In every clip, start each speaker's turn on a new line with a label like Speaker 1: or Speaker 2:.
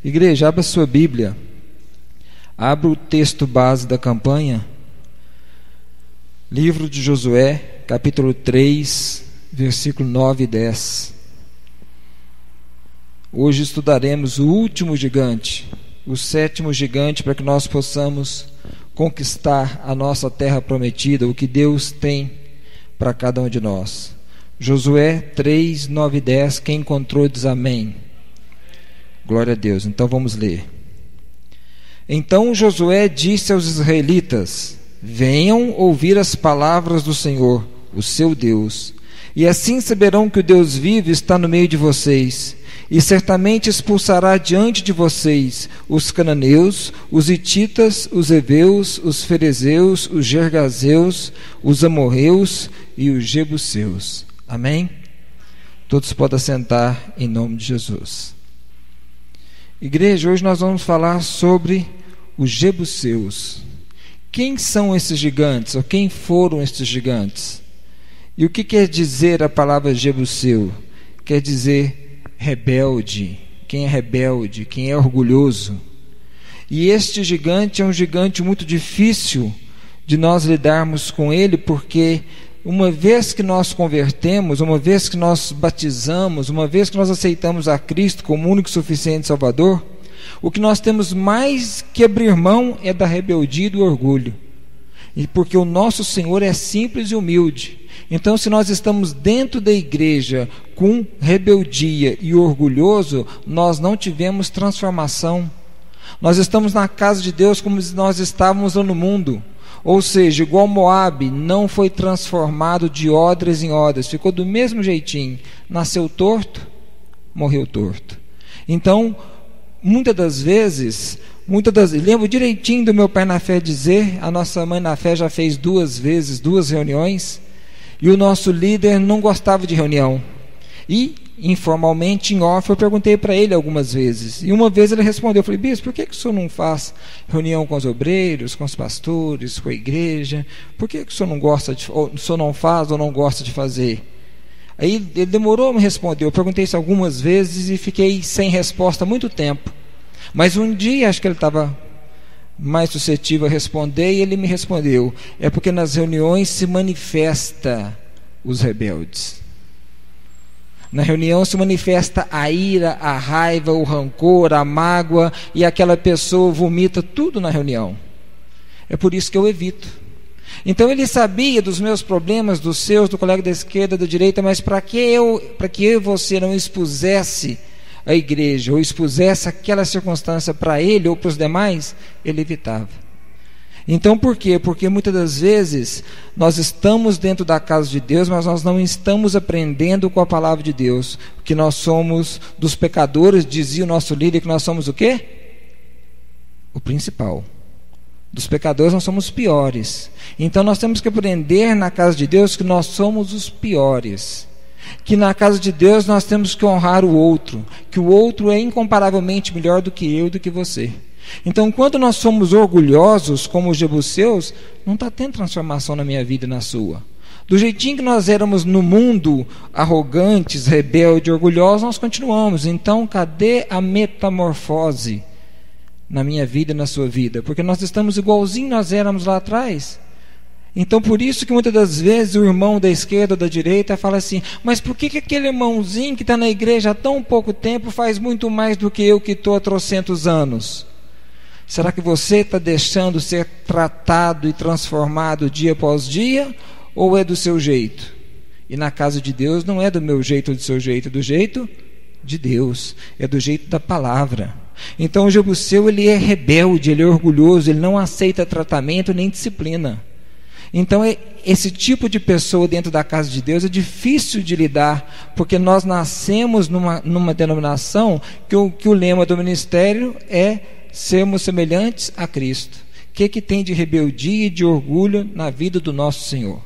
Speaker 1: Igreja, abra sua Bíblia, abra o texto base da campanha, livro de Josué, capítulo 3, versículo 9 e 10. Hoje estudaremos o último gigante, o sétimo gigante, para que nós possamos conquistar a nossa terra prometida, o que Deus tem para cada um de nós. Josué 3, 9 e 10, quem encontrou diz amém. Glória a Deus. Então vamos ler. Então Josué disse aos israelitas: venham ouvir as palavras do Senhor, o seu Deus, e assim saberão que o Deus vivo está no meio de vocês, e certamente expulsará diante de vocês os cananeus, os hititas, os heveus, os ferezeus, os gergazeus, os amorreus e os jebuseus. Amém? Todos podem assentar em nome de Jesus. Igreja, hoje nós vamos falar sobre os jebuseus. Quem são esses gigantes? Ou quem foram esses gigantes? E o que quer dizer a palavra jebuseu? Quer dizer rebelde. Quem é rebelde? Quem é orgulhoso? E este gigante é um gigante muito difícil de nós lidarmos com ele, porque uma vez que nós convertemos, uma vez que nós batizamos, uma vez que nós aceitamos a Cristo como único e suficiente Salvador, o que nós temos mais que abrir mão é da rebeldia e do orgulho. E porque o nosso Senhor é simples e humilde. Então, se nós estamos dentro da igreja com rebeldia e orgulhoso, nós não tivemos transformação. Nós estamos na casa de Deus como se nós estávamos no mundo. Ou seja, igual Moabe, não foi transformado de odres em odres, ficou do mesmo jeitinho. Nasceu torto, morreu torto. Então, muitas das vezes, lembro direitinho do meu pai na fé dizer, a nossa mãe na fé já fez 2 reuniões, e o nosso líder não gostava de reunião. E, informalmente, em off, eu perguntei para ele algumas vezes. E uma vez ele respondeu, eu falei: bispo, por que o senhor não faz reunião com os obreiros, com os pastores, com a igreja? Por que o senhor não gosta o senhor não faz ou não gosta de fazer? Aí ele demorou a me responder. Eu perguntei isso algumas vezes e fiquei sem resposta há muito tempo. Mas um dia, acho que ele estava mais suscetível a responder, e ele me respondeu: é porque nas reuniões se manifesta os rebeldes. Na reunião se manifesta a ira, a raiva, o rancor, a mágoa, e aquela pessoa vomita tudo na reunião. É por isso que eu evito. Então ele sabia dos meus problemas, dos seus, do colega da esquerda, da direita, mas para que eu e você não expusesse a igreja, ou expusesse aquela circunstância para ele ou para os demais, ele evitava. Então por quê? Porque muitas das vezes nós estamos dentro da casa de Deus, mas nós não estamos aprendendo com a palavra de Deus, que nós somos dos pecadores, dizia o nosso líder, que nós somos o quê? O principal. Dos pecadores nós somos piores. Então nós temos que aprender na casa de Deus que nós somos os piores. Que na casa de Deus nós temos que honrar o outro, que o outro é incomparavelmente melhor do que eu e do que você. Então, quando nós somos orgulhosos, como os jebuseus, não está tendo transformação na minha vida e na sua. Do jeitinho que nós éramos no mundo, arrogantes, rebeldes, orgulhosos, nós continuamos. Então, cadê a metamorfose na minha vida e na sua vida? Porque nós estamos igualzinho nós éramos lá atrás. Então, por isso que muitas das vezes o irmão da esquerda ou da direita fala assim: mas por que aquele irmãozinho que está na igreja há tão pouco tempo faz muito mais do que eu que estou há trocentos anos? Será que você está deixando ser tratado e transformado dia após dia? Ou é do seu jeito? E na casa de Deus não é do meu jeito ou do seu jeito, é do jeito de Deus, é do jeito da palavra. Então o jebuseu, ele é rebelde, ele é orgulhoso, ele não aceita tratamento nem disciplina. Então esse tipo de pessoa dentro da casa de Deus é difícil de lidar, porque nós nascemos numa denominação que o lema do ministério é sermos semelhantes a Cristo. O que tem de rebeldia e de orgulho na vida do nosso Senhor?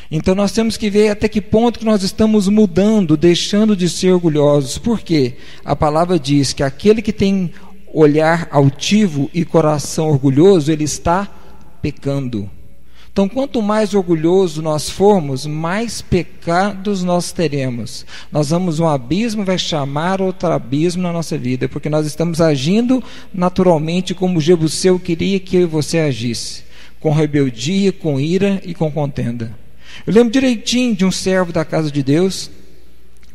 Speaker 1: Então nós temos que ver até que ponto que nós estamos mudando, deixando de ser orgulhosos. Por quê? A palavra diz que aquele que tem olhar altivo e coração orgulhoso, ele está pecando. Então, quanto mais orgulhoso nós formos, mais pecados nós teremos. Nós vamos, um abismo vai chamar outro abismo na nossa vida, porque nós estamos agindo naturalmente como o Jebuseu queria que eu e você agisse, com rebeldia, com ira e com contenda. Eu lembro direitinho de um servo da casa de Deus,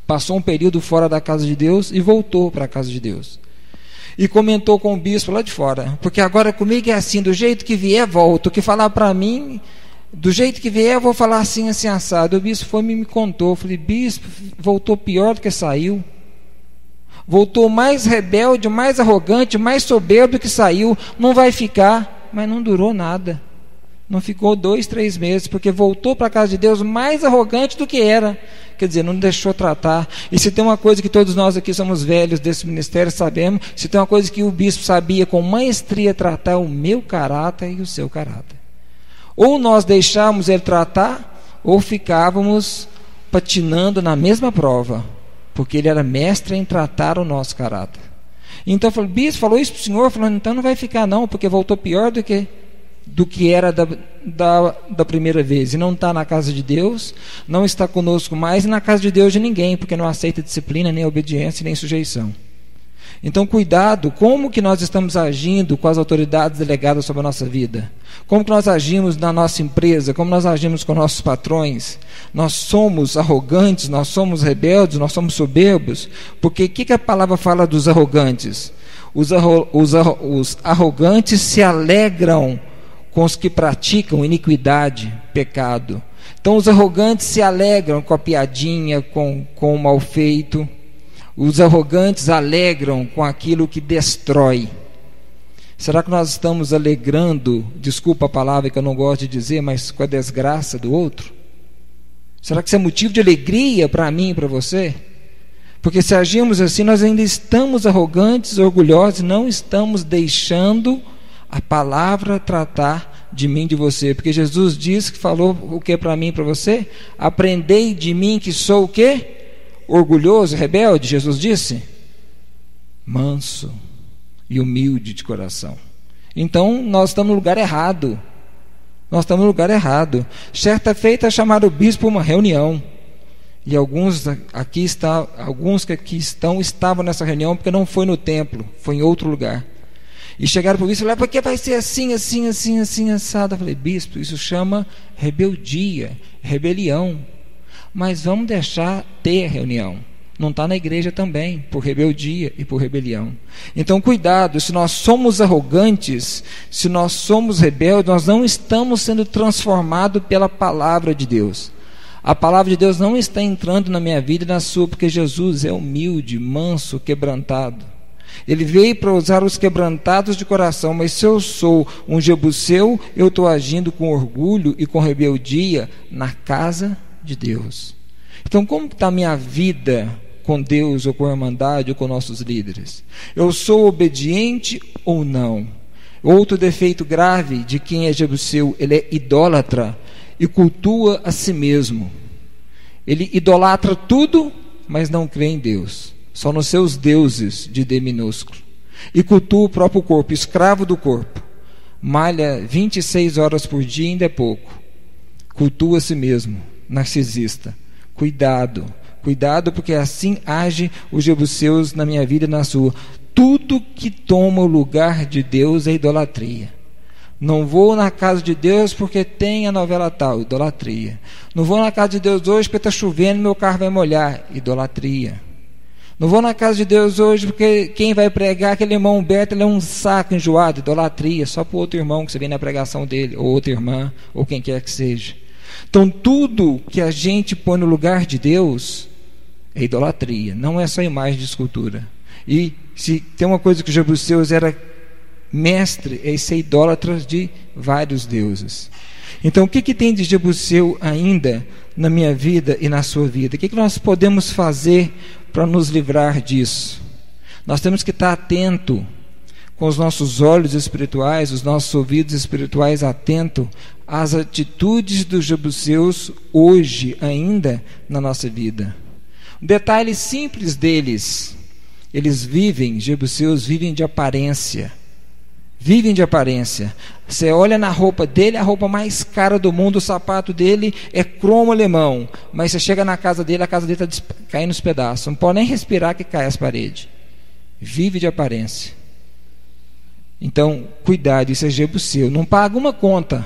Speaker 1: passou um período fora da casa de Deus e voltou para a casa de Deus. E comentou com o bispo lá de fora, porque agora comigo é assim, do jeito que vier, volto. O que falar para mim, do jeito que vier, eu vou falar assim, assim, assado. O bispo foi e me contou. Eu falei, bispo, voltou pior do que saiu. Voltou mais rebelde, mais arrogante, mais soberbo do que saiu. Não vai ficar, mas não durou nada. Não ficou 2, 3 meses, porque voltou para a casa de Deus mais arrogante do que era. Quer dizer, não deixou tratar. E se tem uma coisa que todos nós aqui somos velhos desse ministério, sabemos, se tem uma coisa que o bispo sabia com maestria tratar, o meu caráter e o seu caráter. Ou nós deixávamos ele tratar, ou ficávamos patinando na mesma prova, porque ele era mestre em tratar o nosso caráter. Então eu falei, bispo, falou isso para o senhor? Falou, então não vai ficar não, porque voltou pior do que era da primeira vez, e não está na casa de Deus, não está conosco mais, e na casa de Deus de ninguém, porque não aceita disciplina, nem obediência, nem sujeição. Então cuidado, como que nós estamos agindo com as autoridades delegadas sobre a nossa vida? Como que nós agimos na nossa empresa? Como nós agimos com nossos patrões? Nós somos arrogantes, nós somos rebeldes, nós somos soberbos? Porque o que a palavra fala dos arrogantes? Os arrogantes se alegram com os que praticam iniquidade, pecado. Então os arrogantes se alegram com a piadinha, com o mal feito. Os arrogantes alegram com aquilo que destrói. Será que nós estamos alegrando, desculpa a palavra que eu não gosto de dizer, mas com a desgraça do outro? Será que isso é motivo de alegria para mim e para você? Porque se agimos assim, nós ainda estamos arrogantes, orgulhosos, não estamos deixando a palavra tratar de mim, de você. Porque Jesus disse, que falou o que para mim e para você? Aprendei de mim que sou o quê? Orgulhoso, rebelde, Jesus disse? Manso e humilde de coração. Então nós estamos no lugar errado. Nós estamos no lugar errado. Certa feita chamaram o bispo para uma reunião. E alguns que aqui estão estavam nessa reunião porque não foi no templo, foi em outro lugar. E chegaram para o bispo e falaram, porque vai ser assim, assim, assim, assim, assado. Eu falei, bispo, isso chama rebeldia, rebelião. Mas vamos deixar ter reunião. Não está na igreja também, por rebeldia e por rebelião. Então cuidado, se nós somos arrogantes, se nós somos rebeldes, nós não estamos sendo transformados pela palavra de Deus. A palavra de Deus não está entrando na minha vida e na sua, porque Jesus é humilde, manso, quebrantado. Ele veio para usar os quebrantados de coração, mas se eu sou um jebuseu, eu estou agindo com orgulho e com rebeldia na casa de Deus. Então como está a minha vida com Deus, ou com a Irmandade, ou com nossos líderes? Eu sou obediente ou não? Outro defeito grave de quem é jebuseu, ele é idólatra e cultua a si mesmo. Ele idolatra tudo, mas não crê em Deus, só nos seus deuses de D minúsculo. E cultua o próprio corpo, escravo do corpo. Malha 26 horas por dia, ainda é pouco. Cultua a si mesmo, narcisista. Cuidado, cuidado, porque assim age os jebuseus na minha vida e na sua. Tudo que toma o lugar de Deus é idolatria. Não vou na casa de Deus porque tem a novela tal, idolatria. Não vou na casa de Deus hoje porque está chovendo e meu carro vai molhar, idolatria. Não vou na casa de Deus hoje porque quem vai pregar, aquele irmão Humberto, ele é um saco enjoado, idolatria, só para o outro irmão que você vem na pregação dele, ou outra irmã, ou quem quer que seja. Então tudo que a gente põe no lugar de Deus é idolatria, não é só imagem de escultura. E se tem uma coisa que os jebuseus era mestre, é ser idólatras de vários deuses. Então o que tem de jebuseu ainda na minha vida e na sua vida? O que nós podemos fazer para nos livrar disso? Nós temos que estar atento, com os nossos olhos espirituais, os nossos ouvidos espirituais atentos às atitudes dos jebuseus hoje ainda na nossa vida. Um detalhe simples deles: eles vivem, jebuseus vivem de aparência. Vivem de aparência. Você olha na roupa dele, a roupa mais cara do mundo, o sapato dele é cromo alemão, mas você chega na casa dele, a casa dele está caindo nos pedaços, não pode nem respirar que cai as paredes. Vive de aparência. Então, cuidado, isso é jebuseu. Não paga uma conta.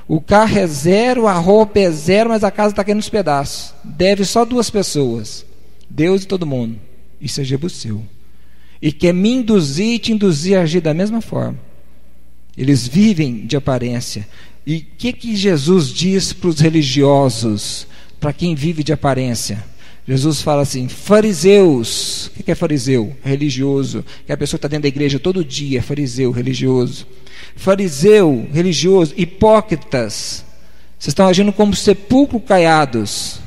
Speaker 1: O carro é zero, a roupa é zero, mas a casa está caindo nos pedaços. Deve só 2 pessoas, Deus e todo mundo. Isso é jebuseu. E quer me induzir e te induzir a agir da mesma forma. Eles vivem de aparência. E o que Jesus diz para os religiosos, para quem vive de aparência? Jesus fala assim: fariseus. O que é fariseu? Religioso. Que é a pessoa que está dentro da igreja todo dia, fariseu, religioso. Fariseu, religioso, hipócritas. Vocês estão agindo como sepulcro caiados.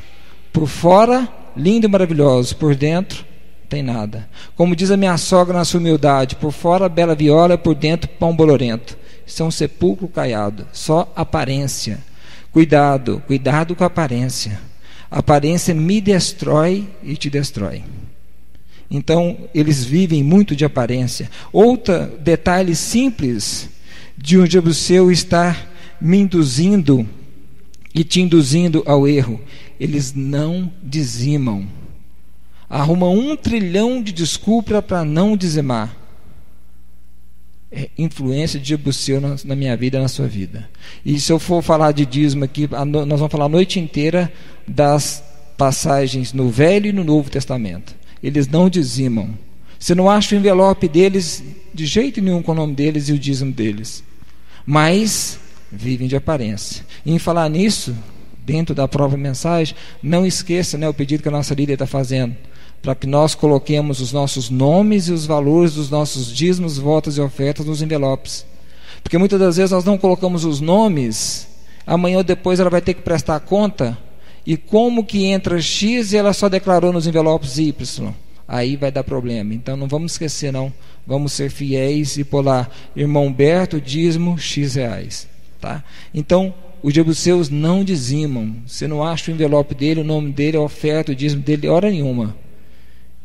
Speaker 1: Por fora, lindo e maravilhoso. Por dentro, tem nada. Como diz a minha sogra na sua humildade: por fora, bela viola, por dentro, pão bolorento. Isso é um sepulcro caiado. Só aparência. Cuidado, cuidado com a aparência. A aparência me destrói e te destrói. Então, eles vivem muito de aparência. Outro detalhe simples de um jebuseu estar me induzindo e te induzindo ao erro: eles não dizimam. Arrumam 1 trilhão de desculpas para não dizimar. É influência de jebuseu na minha vida, na sua vida. E se eu for falar de dízimo aqui, nós vamos falar a noite inteira das passagens no Velho e no Novo Testamento. Eles não dizimam. Você não acha o envelope deles de jeito nenhum com o nome deles e o dízimo deles. Mas vivem de aparência. E em falar nisso, dentro da própria mensagem, não esqueça, o pedido que a nossa líder está fazendo, para que nós coloquemos os nossos nomes e os valores dos nossos dízimos, votos e ofertas nos envelopes. Porque muitas das vezes nós não colocamos os nomes, amanhã ou depois ela vai ter que prestar conta, e como que entra X e ela só declarou nos envelopes Y? Aí vai dar problema. Então não vamos esquecer, não. Vamos ser fiéis e pôr lá: irmão Humberto, dízimo X reais. Tá? Então, os jebuseus não dizimam. Você não acha o envelope dele, o nome dele, a oferta, o dízimo dele, hora nenhuma.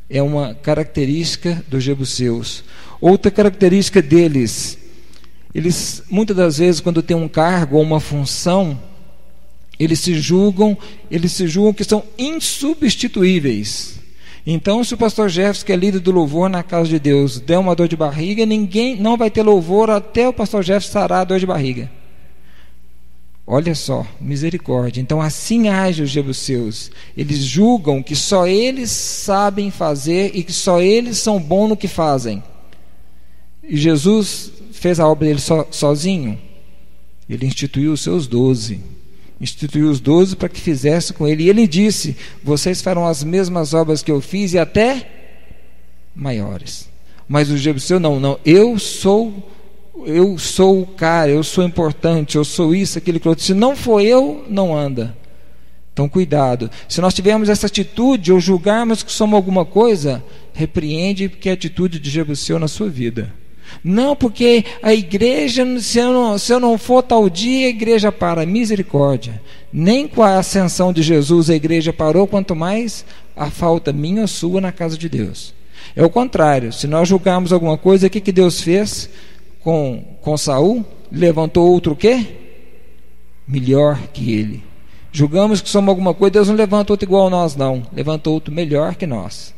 Speaker 1: É uma característica dos jebuseus. Outra característica deles: eles, muitas das vezes, quando tem um cargo ou uma função, eles se julgam que são insubstituíveis. Então, se o pastor Jefferson, que é líder do louvor na casa de Deus, der uma dor de barriga, ninguém não vai ter louvor até o pastor Jefferson sarar a dor de barriga. Olha só, misericórdia. Então assim agem os jebuseus. Eles julgam que só eles sabem fazer e que só eles são bons no que fazem. E Jesus fez a obra dele sozinho? Ele instituiu os seus 12. Instituiu os 12 para que fizesse com ele. E ele disse: vocês farão as mesmas obras que eu fiz e até maiores. Mas o jebuseu não. Eu sou o cara, eu sou importante, eu sou isso, aquilo, aquilo outro. Se não for eu, não anda. Então cuidado. Se nós tivermos essa atitude ou julgarmos que somos alguma coisa, repreende, porque é atitude de jebuseu na sua vida. Não, porque a igreja, se eu não for tal dia, a igreja para. Misericórdia. Nem com a ascensão de Jesus a igreja parou, quanto mais a falta minha ou sua na casa de Deus. É o contrário. Se nós julgarmos alguma coisa, o que Deus fez com Saul? Levantou outro o quê? Melhor que ele. Julgamos que somos alguma coisa, Deus não levanta outro igual a nós, não. Levantou outro melhor que nós.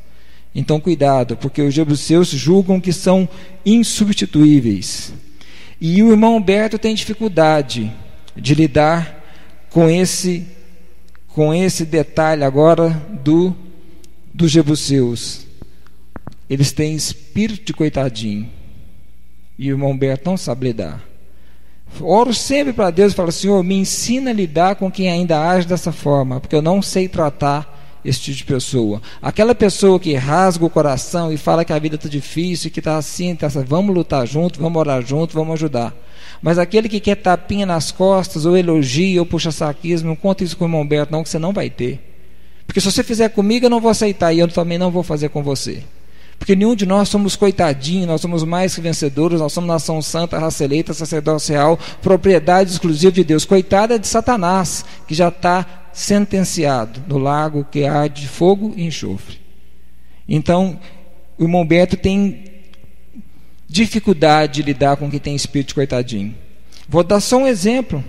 Speaker 1: Então cuidado, porque os jebuseus julgam que são insubstituíveis. E o irmão Humberto tem dificuldade de lidar com esse detalhe agora dos jebuseus. Eles têm espírito de coitadinho. E o irmão Humberto não sabe lidar. Oro sempre para Deus e falo: Senhor, me ensina a lidar com quem ainda age dessa forma, porque eu não sei tratar esse tipo de pessoa. Aquela pessoa que rasga o coração e fala que a vida está difícil, que está assim, vamos lutar junto, vamos orar junto, vamos ajudar. Mas aquele que quer tapinha nas costas, ou elogia, ou puxa saquismo, não conta isso com o irmão Humberto, não, que você não vai ter. Porque se você fizer comigo, eu não vou aceitar, e eu também não vou fazer com você. Porque nenhum de nós somos coitadinhos, nós somos mais que vencedores, nós somos nação santa, raça eleita, sacerdócio real, propriedade exclusiva de Deus. Coitada de Satanás, que já está sentenciado no lago que arde de fogo e enxofre. Então, o irmão Beto tem dificuldade de lidar com quem tem espírito de coitadinho. Vou dar só um exemplo.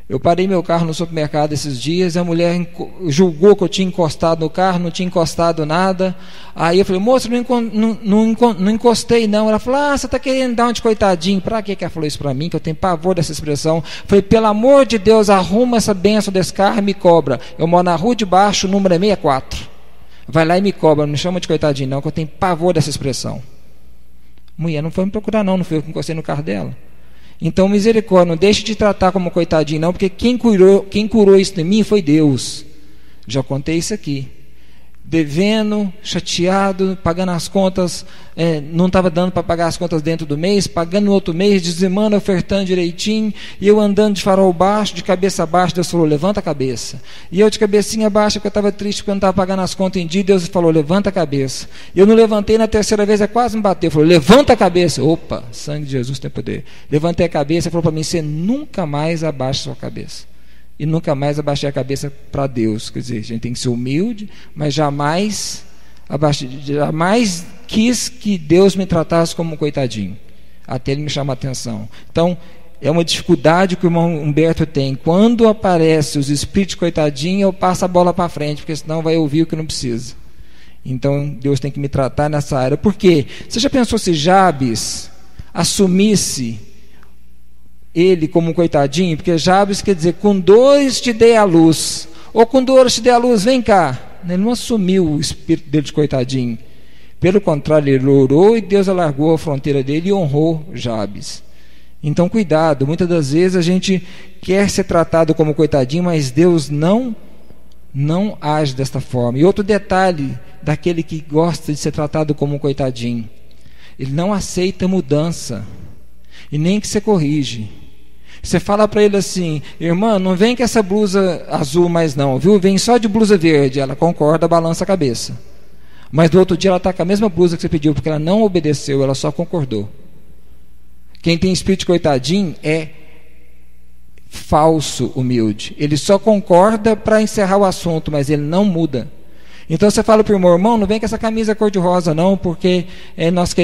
Speaker 1: Eu parei meu carro no supermercado esses dias, e a mulher julgou que eu tinha encostado no carro, não tinha encostado nada. Aí eu falei, moça, não encostei não. Ela falou, você está querendo dar um de coitadinho. Para que ela falou isso para mim, que eu tenho pavor dessa expressão? Eu falei, pelo amor de Deus, arruma essa benção desse carro e me cobra. Eu moro na rua de baixo, o número é 64. Vai lá e me cobra, não me chama de coitadinho não, que eu tenho pavor dessa expressão. Mulher não foi me procurar não fui eu que encostei no carro dela. Então, misericórdia, não deixe de tratar como coitadinho não, porque quem curou isso em mim foi Deus. Já contei isso aqui. Devendo, chateado, pagando as contas, não estava dando para pagar as contas dentro do mês, pagando no outro mês, dizimando, ofertando direitinho, e eu andando de farol baixo, de cabeça baixa. Deus falou, levanta a cabeça. E eu de cabecinha baixa, porque eu estava triste, porque eu não estava pagando as contas em dia. Deus falou, levanta a cabeça. E eu não levantei, na terceira vez, quase me bateu. Falou, levanta a cabeça. Opa, sangue de Jesus tem poder. Levantei a cabeça e falou para mim, você nunca mais abaixa a sua cabeça. E nunca mais abaixei a cabeça para Deus. Quer dizer, a gente tem que ser humilde, mas jamais quis que Deus me tratasse como um coitadinho, até ele me chamar a atenção. Então, é uma dificuldade que o irmão Humberto tem. Quando aparece os espíritos coitadinhos, eu passo a bola para frente, porque senão vai ouvir o que não precisa. Então, Deus tem que me tratar nessa área. Por quê? Você já pensou se Jabes assumisse ele como um coitadinho? Porque Jabes quer dizer, com dores te dei a luz, ou com dores te dei a luz, vem cá. Ele não assumiu o espírito dele de coitadinho. Pelo contrário, ele orou e Deus alargou a fronteira dele e honrou Jabes. Então cuidado, muitas das vezes a gente quer ser tratado como coitadinho, mas Deus não age desta forma. E outro detalhe daquele que gosta de ser tratado como um coitadinho, ele não aceita mudança, e nem que você corrige. Você fala para ele assim, irmã, não vem com essa blusa azul mais não, viu? Vem só de blusa verde. Ela concorda, balança a cabeça. Mas do outro dia ela está com a mesma blusa que você pediu, porque ela não obedeceu, ela só concordou. Quem tem espírito de coitadinho é falso humilde. Ele só concorda para encerrar o assunto, mas ele não muda. Então você fala para o irmão, não vem com essa camisa cor-de-rosa não, porque nós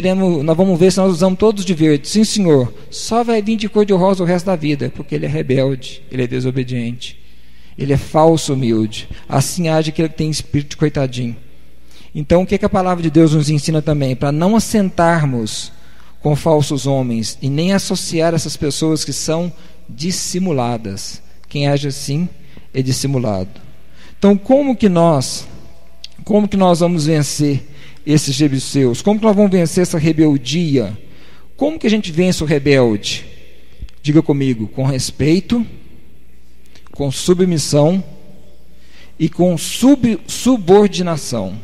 Speaker 1: vamos ver se nós usamos todos de verde. Sim, senhor, só vai vir de cor-de-rosa o resto da vida, porque ele é rebelde, ele é desobediente, ele é falso humilde. Assim age aquele que tem espírito de coitadinho. Então o que a palavra de Deus nos ensina também? Para não assentarmos com falsos homens e nem associar essas pessoas que são dissimuladas. Quem age assim é dissimulado. Então como que nós vamos vencer esses jebuseus? Como que nós vamos vencer essa rebeldia? Como que a gente vence o rebelde? Diga comigo, com respeito, com submissão e com subordinação.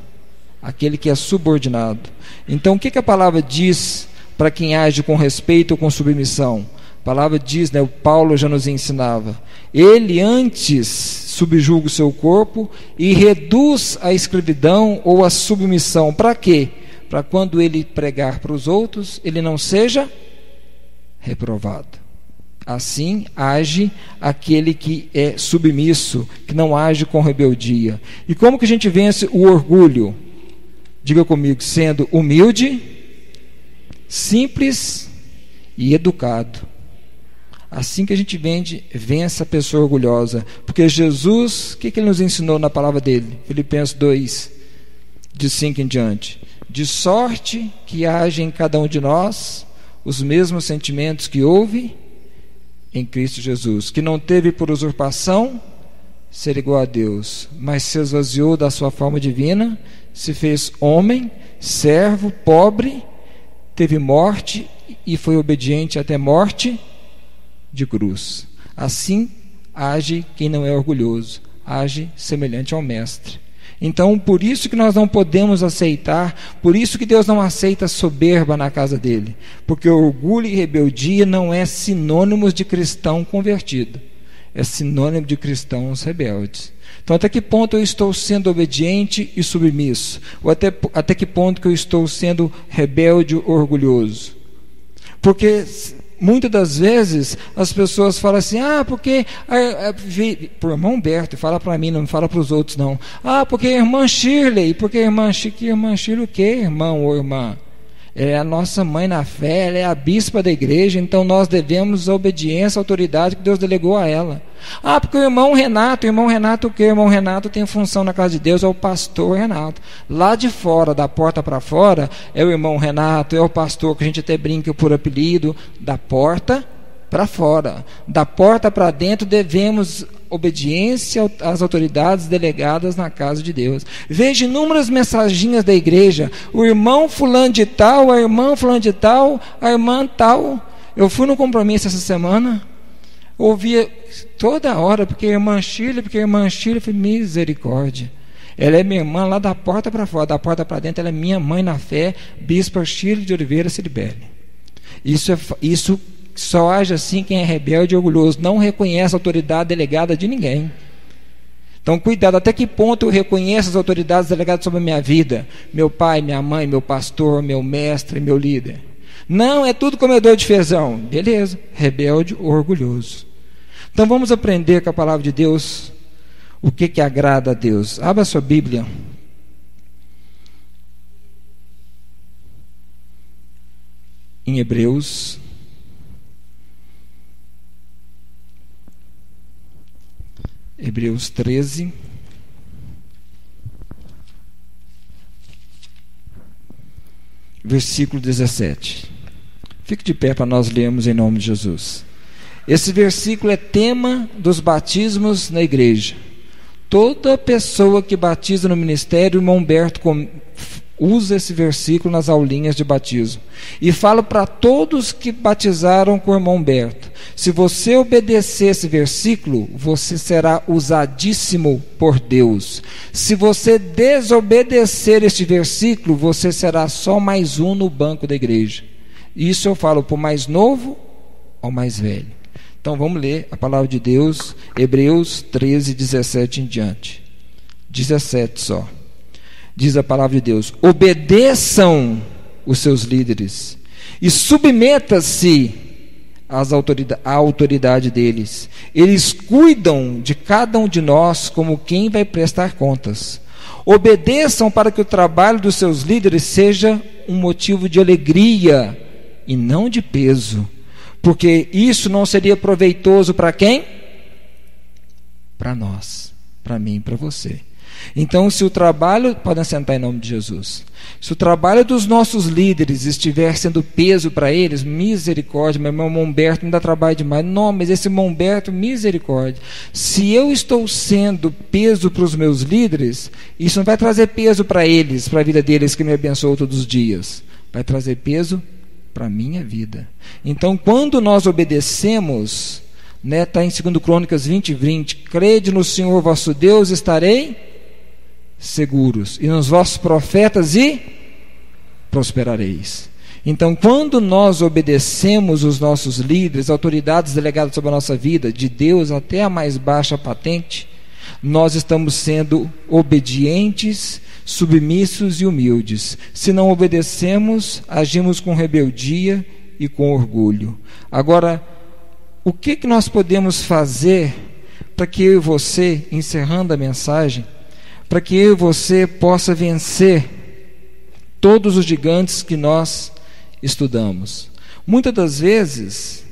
Speaker 1: Aquele que é subordinado. Então o que a palavra diz para quem age com respeito ou com submissão? A palavra diz, o Paulo já nos ensinava, ele antes subjuga o seu corpo e reduz a escravidão ou a submissão. Para quê? Para quando ele pregar para os outros, ele não seja reprovado. Assim age aquele que é submisso, que não age com rebeldia. E como que a gente vence o orgulho? Diga comigo, sendo humilde, simples e educado. Assim que a gente vence a pessoa orgulhosa. Porque Jesus, o que ele nos ensinou na palavra dele? Filipenses 2, de 5 em diante. De sorte que haja em cada um de nós os mesmos sentimentos que houve em Cristo Jesus, que não teve por usurpação ser igual a Deus, mas se esvaziou da sua forma divina, se fez homem, servo, pobre, teve morte e foi obediente até morte de cruz. Assim age quem não é orgulhoso, age semelhante ao mestre. Então, por isso que nós não podemos aceitar, por isso que Deus não aceita soberba na casa dele, porque orgulho e rebeldia não é sinônimos de cristão convertido, é sinônimo de cristãos rebeldes. Então, até que ponto eu estou sendo obediente e submisso? Ou até que ponto que eu estou sendo rebelde ou orgulhoso? Porque muitas das vezes as pessoas falam assim, porque por irmão Humberto, fala para mim, não fala para os outros não. Porque irmã Shirley, porque irmã Shirley o quê, irmão ou irmã? ela é a nossa mãe na fé, ela é a bispa da igreja, então nós devemos a obediência à autoridade que Deus delegou a ela. Porque o irmão Renato o que? O irmão Renato tem função na casa de Deus, é o pastor Renato. Lá de fora, da porta para fora, é o irmão Renato, é o pastor, que a gente até brinca por apelido, da porta para fora. Da porta para dentro, devemos obediência às autoridades delegadas na casa de Deus. Veja inúmeras mensaginhas da igreja: o irmão fulano de tal, a irmã fulano de tal, a irmã tal. Eu fui no compromisso essa semana, ouvia toda hora, porque a irmã Shirley, eu falei, misericórdia. Ela é minha irmã lá da porta para fora, da porta para dentro ela é minha mãe na fé, bispa Shirley de Oliveira Ciribelli. Isso só age assim quem é rebelde e orgulhoso, não reconhece a autoridade delegada de ninguém. Então cuidado, até que ponto eu reconheço as autoridades delegadas sobre a minha vida? Meu pai, minha mãe, meu pastor, meu mestre, meu líder. Não, é tudo comedor de fezão. Beleza, rebelde ou orgulhoso. Então vamos aprender com a palavra de Deus o que agrada a Deus. Abra a sua Bíblia em Hebreus Hebreus 13, versículo 17. Fique de pé para nós lermos em nome de Jesus. Esse versículo é tema dos batismos na igreja. Toda pessoa que batiza no ministério, o irmão Humberto usa esse versículo nas aulinhas de batismo. E fala para todos que batizaram com o irmão Humberto: se você obedecer esse versículo, você será usadíssimo por Deus. Se você desobedecer este versículo, você será só mais um no banco da igreja. Isso eu falo para o mais novo ao mais velho. Então vamos ler a palavra de Deus, Hebreus 13, 17 em diante. 17 só. Diz a palavra de Deus: obedeçam os seus líderes e submeta-se à autoridade deles. Eles cuidam de cada um de nós como quem vai prestar contas. Obedeçam para que o trabalho dos seus líderes seja um motivo de alegria e não de peso, porque isso não seria proveitoso para quem? Para nós, para mim e para você. Então, se o trabalho, podem sentar em nome de Jesus, se o trabalho dos nossos líderes estiver sendo peso para eles, misericórdia, meu irmão Humberto me dá trabalho demais. Não, mas esse irmão Humberto, misericórdia. Se eu estou sendo peso para os meus líderes, isso não vai trazer peso para eles, para a vida deles que me abençoam todos os dias. Vai trazer peso para a minha vida. Então, quando nós obedecemos, está em 2 Crônicas 20, 20, crede no Senhor vosso Deus, estarei seguros, e nos vossos profetas e prosperareis. Então, quando nós obedecemos os nossos líderes, autoridades delegadas sobre a nossa vida, de Deus até a mais baixa patente, nós estamos sendo obedientes, submissos e humildes. Se não obedecemos, agimos com rebeldia e com orgulho. Agora, o que nós podemos fazer para que eu e você, encerrando a mensagem, para que eu e você possa vencer todos os gigantes que nós estudamos? Muitas das vezes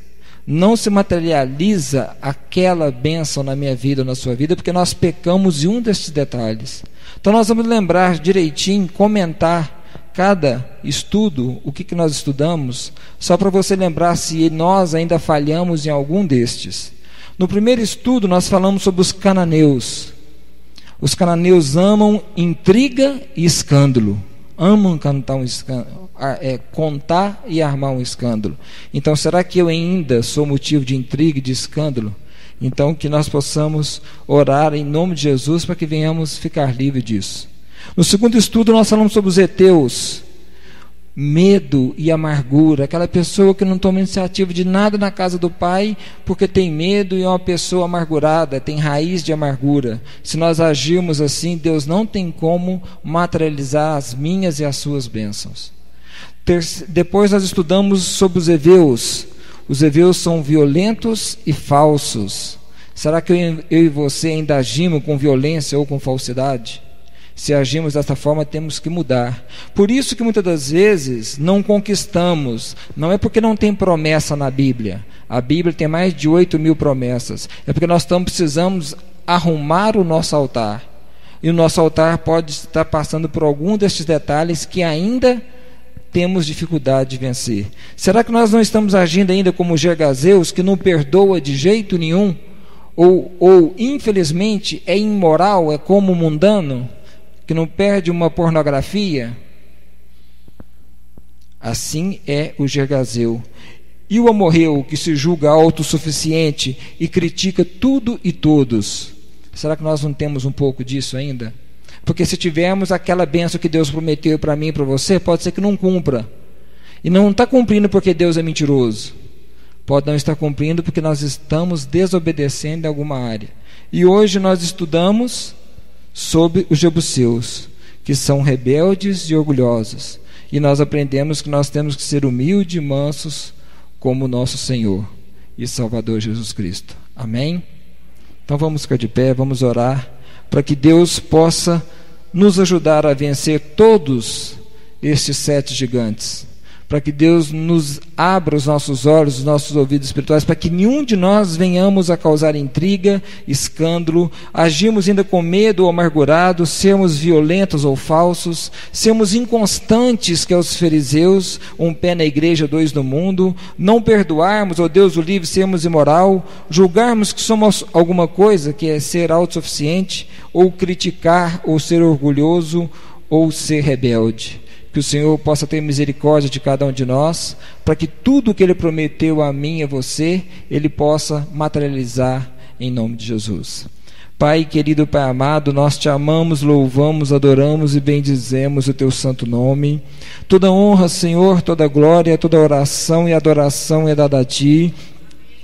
Speaker 1: não se materializa aquela bênção na minha vida ou na sua vida, porque nós pecamos em um desses detalhes. Então nós vamos lembrar direitinho, comentar cada estudo, o que nós estudamos, só para você lembrar se nós ainda falhamos em algum destes. No primeiro estudo nós falamos sobre os cananeus. Os cananeus amam intriga e escândalo. Amam contar e armar um escândalo. Então, será que eu ainda sou motivo de intriga e de escândalo? Então, que nós possamos orar em nome de Jesus para que venhamos ficar livres disso. No segundo estudo, nós falamos sobre os heteus. Medo e amargura, aquela pessoa que não toma iniciativa de nada na casa do Pai porque tem medo e é uma pessoa amargurada, tem raiz de amargura. Se nós agirmos assim, Deus não tem como materializar as minhas e as suas bênçãos. Depois nós estudamos sobre os heveus. Os heveus são violentos e falsos. Será que eu e você ainda agimos com violência ou com falsidade? Se agimos dessa forma, temos que mudar. Por isso que muitas das vezes não conquistamos. Não é porque não tem promessa na Bíblia. A Bíblia tem mais de 8.000 promessas. É porque nós precisamos arrumar o nosso altar. E o nosso altar pode estar passando por algum destes detalhes que ainda temos dificuldade de vencer. Será que nós não estamos agindo ainda como Gergazeus, que não perdoa de jeito nenhum? Ou infelizmente, é imoral, é como mundano, que não perde uma pornografia? Assim é o Gergazeu. E o amorreu, que se julga autossuficiente e critica tudo e todos. Será que nós não temos um pouco disso ainda? Porque se tivermos aquela bênção que Deus prometeu para mim e para você, pode ser que não cumpra. E não está cumprindo porque Deus é mentiroso. Pode não estar cumprindo porque nós estamos desobedecendo em alguma área. E hoje nós estudamos sobre os jebuseus, que são rebeldes e orgulhosos. E nós aprendemos que nós temos que ser humildes e mansos como o nosso Senhor e Salvador Jesus Cristo. Amém? Então vamos ficar de pé, vamos orar, para que Deus possa nos ajudar a vencer todos estes 7 gigantes. Para que Deus nos abra os nossos olhos, os nossos ouvidos espirituais, para que nenhum de nós venhamos a causar intriga, escândalo, agirmos ainda com medo ou amargurado, sermos violentos ou falsos, sermos inconstantes, que é os fariseus, um pé na igreja, 2 no mundo, não perdoarmos, ou Deus o livre, sermos imoral, julgarmos que somos alguma coisa, que é ser autossuficiente, ou criticar, ou ser orgulhoso, ou ser rebelde. Que o Senhor possa ter misericórdia de cada um de nós, para que tudo que Ele prometeu a mim e a você, Ele possa materializar em nome de Jesus. Pai querido, Pai amado, nós te amamos, louvamos, adoramos e bendizemos o Teu santo nome. Toda honra, Senhor, toda glória, toda oração e adoração é dada a Ti,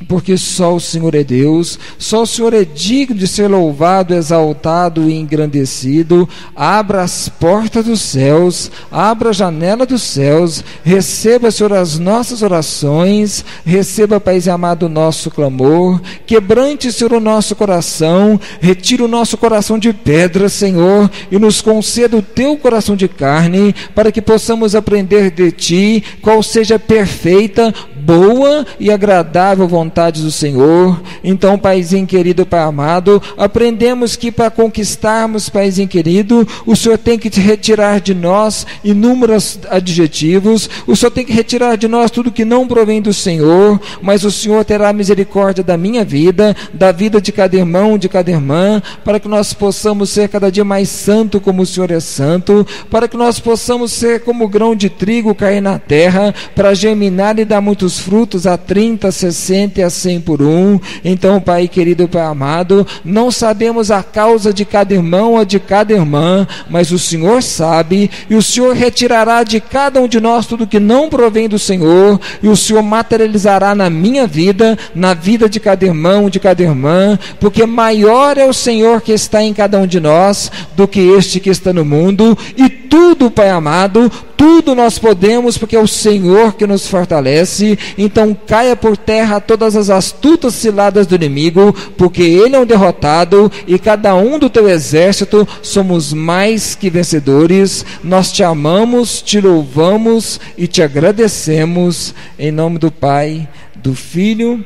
Speaker 1: porque só o Senhor é Deus, só o Senhor é digno de ser louvado, exaltado e engrandecido. Abra as portas dos céus, abra a janela dos céus, receba, Senhor, as nossas orações, receba, Pai amado, o nosso clamor, quebrante, Senhor, o nosso coração, retira o nosso coração de pedra, Senhor, e nos conceda o Teu coração de carne, para que possamos aprender de Ti qual seja a perfeita, boa e agradável vontade do Senhor. Então, Paizinho querido, Pai amado, aprendemos que para conquistarmos, Paizinho querido, o Senhor tem que te retirar de nós inúmeros adjetivos, o Senhor tem que retirar de nós tudo que não provém do Senhor, mas o Senhor terá misericórdia da minha vida, da vida de cada irmão, de cada irmã, para que nós possamos ser cada dia mais santo como o Senhor é santo, para que nós possamos ser como o grão de trigo cair na terra, para germinar e dar muitos frutos a 30, 60 e a 100 por um. Então, Pai querido, Pai amado, não sabemos a causa de cada irmão ou de cada irmã, mas o Senhor sabe, e o Senhor retirará de cada um de nós tudo que não provém do Senhor, e o Senhor materializará na minha vida, na vida de cada irmão, de cada irmã, porque maior é o Senhor que está em cada um de nós do que este que está no mundo. E tudo, Pai amado, tudo nós podemos, porque é o Senhor que nos fortalece. Então caia por terra todas as astutas ciladas do inimigo, porque ele é um derrotado, e cada um do teu exército somos mais que vencedores. Nós te amamos, te louvamos e te agradecemos, em nome do Pai, do Filho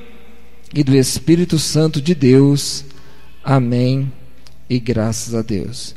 Speaker 1: e do Espírito Santo de Deus. Amém e graças a Deus.